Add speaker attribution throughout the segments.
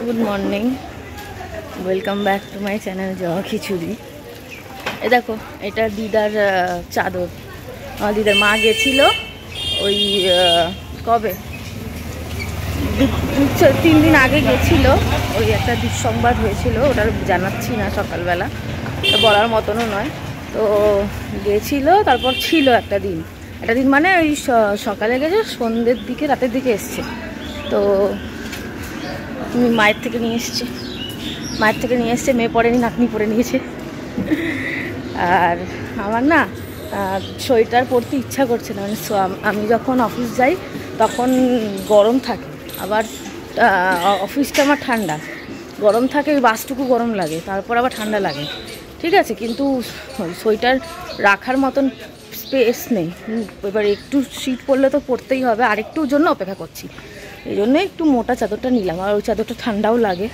Speaker 1: Good morning, welcome back to my channel Joya Khichuri. এ দেখো, এটা দিদার চাদর। আমার দিদার মা গেছিল ওই কবে 3 দিন আগে গেছিল, ওই একটা দুঃসংবাদ হয়েছিল, ওটা জানাচ্ছি না সকালবেলা, বলার মতনও নয়। তো গেছিল, তারপর ছিল একটা দিন মানে ওই সকালে গেছে, সন্ধ্যের দিকে রাতের দিকে এসছে। তো মায়ের থেকে নিয়ে এসছে, মেয়ে পরেনি, নাতনি পরে নিয়েছে। আর আমার না সোয়েটার পরতে ইচ্ছা করছে না, মানে আমি যখন অফিস যাই তখন গরম থাকে, আবার অফিসটা আমার ঠান্ডা, গরম থাকে, ওই বাসটুকু গরম লাগে, তারপর আবার ঠান্ডা লাগে, ঠিক আছে, কিন্তু সোয়েটার রাখার মতন স্পেস নেই। এবার একটু শীত পড়লে তো পরতেই হবে, আর একটুর জন্য অপেক্ষা করছি, এই জন্য একটু মোটা চাদরটা নিলাম। আর ওই চাদরটা ঠান্ডাও লাগে।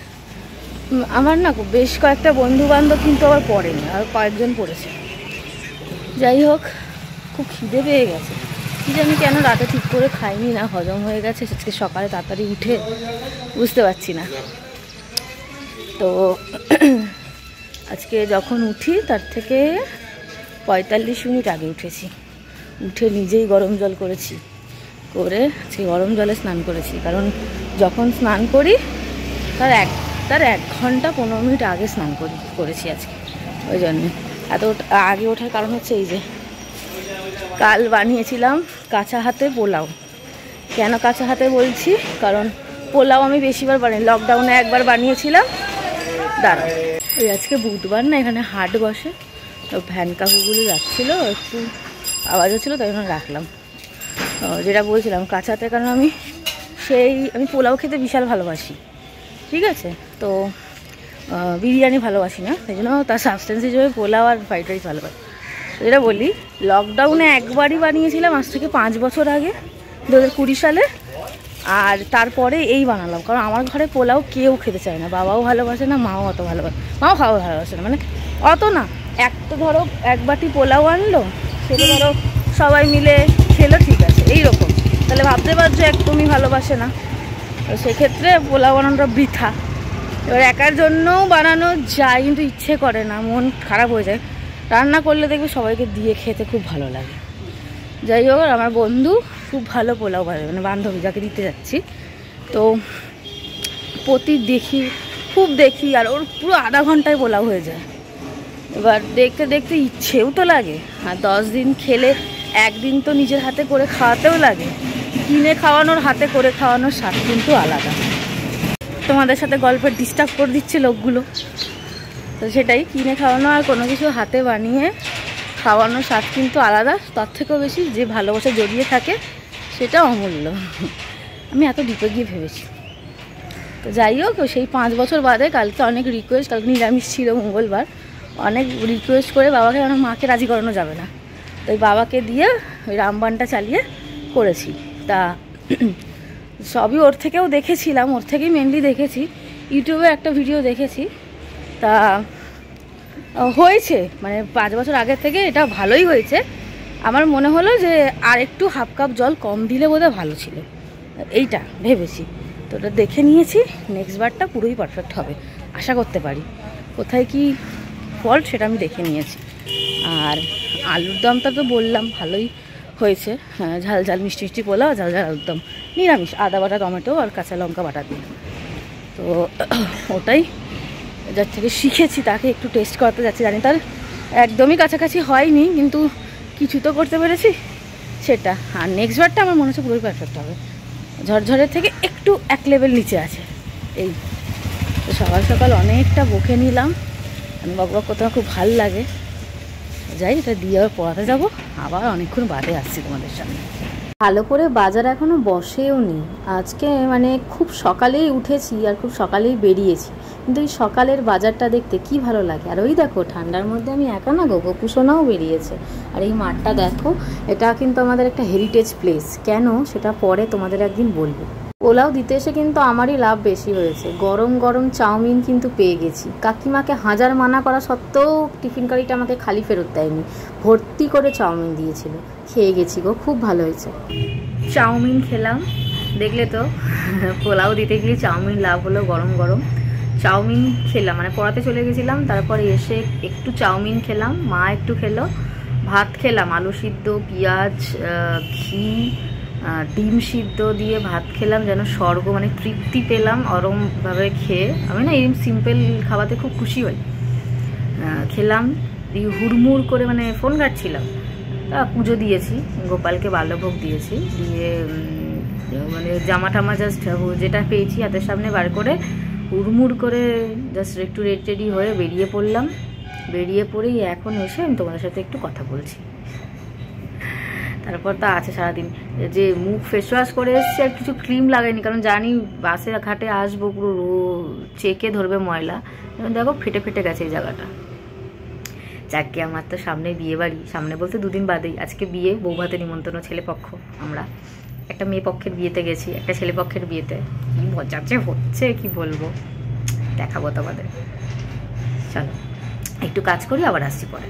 Speaker 1: আমার না বেশ কয়েকটা বন্ধু বান্ধব কিন্তু আবার পড়েনি, আর কয়েকজন পড়েছে। যাই হোক, খুব খিদে পেয়ে গেছে, কি জানি কেন রাতে ঠিক করে খাইনি, না হজম হয়ে গেছে, আজকে সকালে তাড়াতাড়ি উঠে বুঝতে পারছি না। তো আজকে যখন উঠি তার থেকে 45 মিনিট আগে উঠেছি, উঠে নিজেই গরম জল করেছি, করে আজকে গরম জলে স্নান করেছি। কারণ যখন স্নান করি তার 1 ঘন্টা 15 মিনিট আগে স্নান করেছি আজকে। ওই জন্যে এত আগে ওঠার কারণ হচ্ছে এই যে কাল বানিয়েছিলাম কাঁচা হাতে পোলাও। কেন কাঁচা হাতে বলছি, কারণ পোলাও আমি বেশিবার বানাই, লকডাউনে একবার বানিয়েছিলাম। দাঁড়াও, ওই আজকে বুধবার না, এখানে হাট বসে, তো ভ্যান কাকুগুলো যাচ্ছিলো, একটু আওয়াজ হচ্ছিলো, তাই জন্য রাখলাম। যেটা বলছিলাম কাঁচাতে, কারণ আমি পোলাও খেতে বিশাল ভালোবাসি, ঠিক আছে, তো বিরিয়ানি ভালোবাসি না, সেই জন্য তার সাবস্টেন্স হিসেবে পোলাও আর ফ্রাইড রাইস ভালোবাসি। যেটা বলি, লকডাউনে একবারই বানিয়েছিলাম, আজ থেকে 5 বছর আগে, 2020 সালে, আর তারপরে এই বানালাম। কারণ আমার ঘরে পোলাও কেউ খেতে চায় না, বাবাও ভালোবাসে না, মাও অত ভালোবাসে, মাও খাওয়া ভালোবাসে না, মানে অত না। একটা ধরো 1 বাটি পোলাও আনলো, সেটা ধরো সবাই মিলে খেলো, ঠিক আছে, এইরকম, তাহলে ভাবতে পারছো একদমই ভালোবাসে না। তো সেক্ষেত্রে পোলাও বানানোটা বৃথা। এবার একার জন্যও বানানো যায়, কিন্তু ইচ্ছে করে না, মন খারাপ হয়ে যায়। রান্না করলে দেখবে সবাইকে দিয়ে খেতে খুব ভালো লাগে। যাই হোক, আমার বন্ধু খুব ভালো পোলাও বানাবে, মানে বান্ধবী যাকে দিতে যাচ্ছি, তো খুব দেখি, আর ওর পুরো আধা ঘন্টায় পোলাও হয়ে যায়। এবার দেখতে দেখতে ইচ্ছেও তো লাগে, আর 10 দিন খেলে একদিন তো নিজের হাতে করে খাওয়াতেও লাগে। কিনে খাওয়ানোর, হাতে করে খাওয়ানোর স্বাদ কিন্তু আলাদা। তোমাদের সাথে গল্পের ডিস্টার্ব করে দিচ্ছে লোকগুলো, তো সেটাই, কিনে খাওয়ানো আর কোনো কিছু হাতে বানিয়ে খাওয়ানোর স্বাদ কিন্তু আলাদা। তার থেকেও বেশি যে ভালোবাসা জড়িয়ে থাকে সেটা অমূল্য। আমি এত ডিপে গিয়ে ভেবেছি। তো যাই হোক, সেই 5 বছর বাদে কালকে অনেক রিকোয়েস্ট, কালকে নিরামিষ ছিল, মঙ্গলবার, অনেক রিকোয়েস্ট করে বাবাকে, কারণ মাকে রাজি করানো যাবে না, তো ওই বাবাকে দিয়ে ওই রামবানটা চালিয়ে করেছি। তা সবই ওর থেকেও দেখেছিলাম, ওর থেকেই মেনলি দেখেছি, ইউটিউবে একটা ভিডিও দেখেছি, তা হয়েছে, মানে 5 বছর আগের থেকে এটা ভালোই হয়েছে। আমার মনে হলো যে আর একটু 1/2 কাপ জল কম দিলে বোধহয় ভালো ছিল, এইটা ভেবেছি। তো ওটা দেখে নিয়েছি, নেক্সট বারটা পুরোই পারফেক্ট হবে আশা করতে পারি। কোথায় কি ফল্ট সেটা আমি দেখে নিয়েছি। আর আলুর দমটা তো বললাম ভালোই হয়েছে, হ্যাঁ, ঝাল ঝাল মিষ্টি মিষ্টি পোলাও, ঝাল ঝাল আলুর দম, নিরামিষ, আদা বাটা, টমেটো আর কাঁচা লঙ্কা বাটা দিয়ে। তো ওটাই যার থেকে শিখেছি, তাকে একটু টেস্ট করতে যাচ্ছি। জানি তার একদমই কাছাকাছি হয়নি, কিন্তু কিছু তো করতে পেরেছি সেটা। আর নেক্সট বারটা আমার মনে হচ্ছে পুরোই পারফেক্ট হবে, ঝরঝরের থেকে একটু 1 লেভেল নিচে আছে। এই তো সকাল সকাল অনেকটা বকে নিলাম, আমি বকবক করতে আমার খুব ভালো লাগে। যাই, এটা দিয়ে আবার পড়াতে যাবো, আবার অনেকক্ষণ বাদে আসছি তোমাদের সামনে। ভালো করে বাজার এখনও বসেও নি, আজকে মানে খুব সকালেই উঠেছি আর খুব সকালেই বেরিয়েছি, কিন্তু এই সকালের বাজারটা দেখতে কি ভালো লাগে। আর ওই দেখো, ঠান্ডার মধ্যে আমি একা না গো, গোপুসোনাও বেরিয়েছে। আর এই মাঠটা দেখো, এটা কিন্তু আমাদের একটা হেরিটেজ প্লেস, কেন সেটা পরে তোমাদের একদিন বলবো। পোলাও দিতে এসে কিন্তু আমারই লাভ বেশি হয়েছে, গরম গরম চাউমিন কিন্তু পেয়ে গেছি। কাকিমাকে হাজার মানা করা সত্ত্বেও টিফিন কারিটা আমাকে খালি ফেরত দেয়নি, ভর্তি করে চাউমিন দিয়েছিল, খেয়ে গেছি গো, খুব ভালো হয়েছে। চাউমিন খেলাম, দেখলে তো পোলাও দিতে গিয়ে চাউমিন লাভ হলো গরম গরম। চাউমিন খেলাম, মানে পড়াতে চলে গেছিলাম, তারপরে এসে একটু চাউমিন খেলাম, মা একটু খেলো, ভাত খেলাম আলু সিদ্ধ, পেঁয়াজ, ঘি, ডিম সিদ্ধ দিয়ে ভাত খেলাম, যেন স্বর্গ, মানে তৃপ্তি পেলাম ওরমভাবে খেয়ে। আমি না এরকম সিম্পল খাওয়াতে খুব খুশি হই। খেলাম, দিয়ে হুড়মুড় করে মানে ফোন ঘাটছিলাম, পুজো দিয়েছি, গোপালকে বাল্যভোগ দিয়েছি, দিয়ে মানে জামা টামা জাস্ট যেটা পেয়েছি হাতের সামনে বার করে হুড়মুড় করে জাস্ট একটু রেডি হয়ে বেরিয়ে পড়লাম। বেরিয়ে পড়েই এখন এসে আমি তোমাদের সাথে একটু কথা বলছি। তারপর তা আছে সারাদিন, যে মুখ ফেস ওয়াশ করে এসছি, আর কিছু ক্রিম লাগাইনি, কারণ জানি বাসে ঘাটে আসবো পুরো চেকে ধরবে ময়লা। এবং দেখো ফেটে ফেটে গেছে এই জায়গাটা। যাকে আমার তো সামনে বিয়ে বাড়ি, সামনে বলতে 2 দিন বাদেই আজকে বিয়ে, বৌভাতে নিমন্ত্রণ, ছেলে পক্ষ। আমরা একটা মেয়ে পক্ষের বিয়েতে গেছি, একটা ছেলে পক্ষের বিয়েতে। কি মজা যে হচ্ছে কি বলবো, দেখাবো তোমাদের। চলো একটু কাজ করি, আবার আসছি পরে।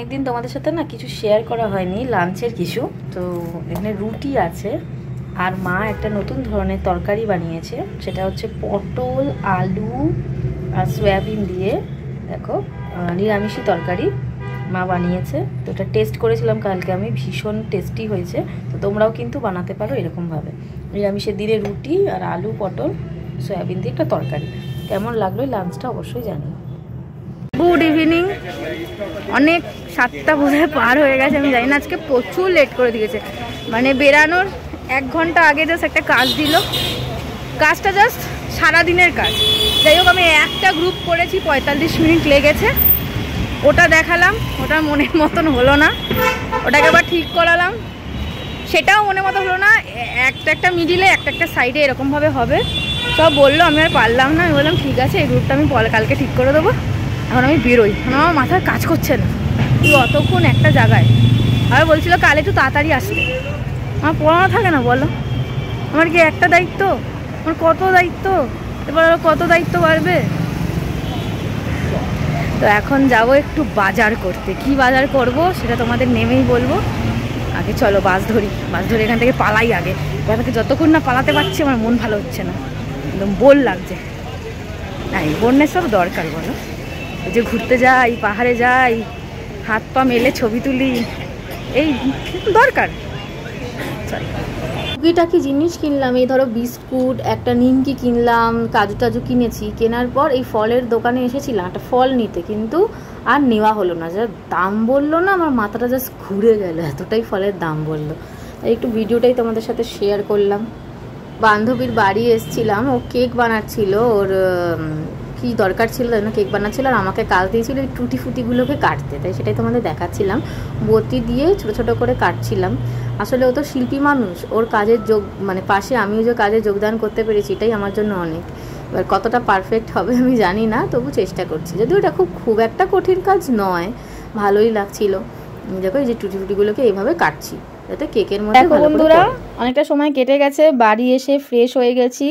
Speaker 1: একদিন তোমাদের সাথে না কিছু শেয়ার করা হয়নি, লাঞ্চের কিছু। তো এখানে রুটি আছে, আর মা একটা নতুন ধরনের তরকারি বানিয়েছে, সেটা হচ্ছে পটল, আলু আর সয়াবিন দিয়ে, দেখো নিরামিষি তরকারি মা বানিয়েছে। তো এটা টেস্ট করেছিলাম কালকে আমি, ভীষণ টেস্টি হয়েছে। তো তোমরাও কিন্তু বানাতে পারো এরকমভাবে, নিরামিষের দিনে রুটি আর আলু পটল সয়াবিন দিয়ে একটা তরকারি। কেমন লাগলো লাঞ্চটা অবশ্যই জানি। Good evening. অনেক 7টা বোধহয় পার হয়ে গেছে, আমি জানি না, আজকে প্রচুর লেট করে দিয়েছে। মানে বেরানোর 1 ঘন্টা আগে জাস্ট একটা কাজ দিল, কাজটা জাস্ট সারাদিনের কাজ। যাই হোক, আমি একটা গ্রুপ করেছি, 45 মিনিট লেগেছে। ওটা দেখালাম, ওটা মনের মতন হলো না, ওটাকে আবার ঠিক করালাম, সেটাও মনের মতো হলো না। একটা মিডিলে একটা সাইডে এরকমভাবে হবে, সব বললো, আমি আর পারলাম না। আমি বললাম ঠিক আছে, এই গ্রুপটা আমি কালকে ঠিক করে দেবো, এখন আমি বেরোই, আমার মাথায় কাজ করছে না অতক্ষণ একটা জায়গায়। আর বলছিল কাল একটু তাড়াতাড়ি আসতে, আমার পড়ানো থাকে না বলো, আমার কি একটা দায়িত্ব, আমার কত দায়িত্ব, এবার কত দায়িত্ব বাড়বে। তো এখন যাব একটু বাজার করতে, কি বাজার করব সেটা তোমাদের নেমেই বলবো। আগে চলো বাস ধরি, বাস ধরে এখান থেকে পালাই আগে। এখান থেকে যতক্ষণ না পালাতে পারছি আমার মন ভালো হচ্ছে না, একদম বোর লাগছে। না এই বোরনেস সব দরকার বলো, যে ঘুরতে যাই, পাহাড়ে যাই, হাত পা মেলে ছবি তুলি, এই দরকার। টুকিটাকি জিনিস কিনলাম, এই ধরো বিস্কুট, একটা নিমকি কিনলাম, কাজু টাজু কিনেছি। কেনার পর এই ফলের দোকানে এসেছিলাম একটা ফল নিতে, কিন্তু আর নেওয়া হলো না। যা দাম বললো না, আমার মাথাটা জাস্ট ঘুরে গেল, এতটাই ফলের দাম বললো। তাই একটু ভিডিওটাই তোমাদের সাথে শেয়ার করলাম। বান্ধবীর বাড়ি এসেছিলাম, ও কেক বানাচ্ছিল, ওর কি দরকার ছিল যেন কেক বানাচ্ছিল, আর আমাকে কাজ দিয়েছিল এই টুটি ফুটিগুলোকে কাটতে, তাই সেটাই তোমাদের দেখাচ্ছিলাম। বটি দিয়ে ছোটো ছোটো করে কাটছিলাম। আসলে ও তো শিল্পী মানুষ, ওর কাজের মানে পাশে আমিও যে কাজে যোগদান করতে পেরেছি, এটাই আমার জন্য অনেক। এবার কতটা পারফেক্ট হবে আমি জানি না, তবু চেষ্টা করছি, যদিও এটা খুব একটা কঠিন কাজ নয়, ভালোই লাগছিল। দেখো এই যে টুটি ফুটিগুলোকে এইভাবে কাটছি যাতে কেকের মধ্যে। দেখো বন্ধুরা, অনেকটা সময় কেটে গেছে, বাড়ি এসে ফ্রেশ হয়ে গেছি,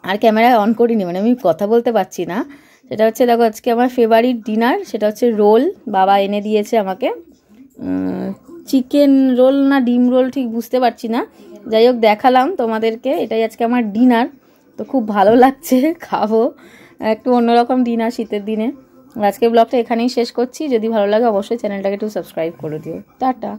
Speaker 1: আর ক্যামেরা অন করিনি, মানে আমি কথা বলতে পারছি না। সেটা হচ্ছে দেখো আজকে আমার ফেভারিট ডিনার, সেটা হচ্ছে রোল, বাবা এনে দিয়েছে আমাকে, চিকেন রোল না ডিম রোল ঠিক বুঝতে পারছি না, যাই হোক দেখালাম তোমাদেরকে। এটাই আজকে আমার ডিনার, তো খুব ভালো লাগছে, খাবো একটু অন্যরকম ডিনার শীতের দিনে। আজকে ব্লগটা এখানেই শেষ করছি, যদি ভালো লাগে অবশ্যই চ্যানেলটাকে একটু সাবস্ক্রাইব করে দিও। টাটা।